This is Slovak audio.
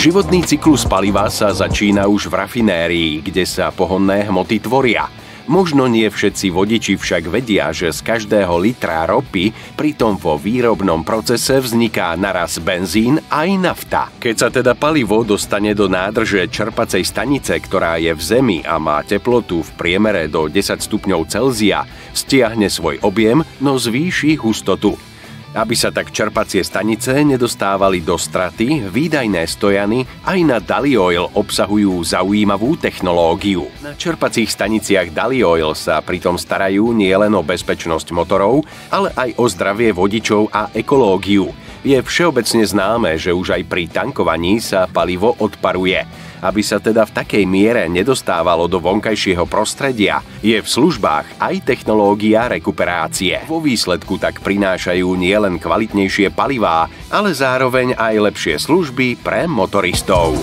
Životný cyklus paliva sa začína už v rafinérii, kde sa pohonné hmoty tvoria. Možno nie všetci vodiči však vedia, že z každého litra ropy pritom vo výrobnom procese vzniká naraz benzín aj nafta. Keď sa teda palivo dostane do nádrže čerpacej stanice, ktorá je v zemi a má teplotu v priemere do 10 stupňov Celzia, stiahne svoj objem, no zvýši hustotu. Aby sa tak čerpacie stanice nedostávali do straty, výdajné stojany aj na Dali-Oil obsahujú zaujímavú technológiu. Na čerpacích staniciach Dali-Oil sa pritom starajú nielen o bezpečnosť motorov, ale aj o zdravie vodičov a ekológiu. Je všeobecne známe, že už aj pri tankovaní sa palivo odparuje. Aby sa teda v takej miere nedostávalo do vonkajšieho prostredia, je v službách aj technológia rekuperácie. Vo výsledku tak prinášajú nielen kvalitnejšie palivá, ale zároveň aj lepšie služby pre motoristov.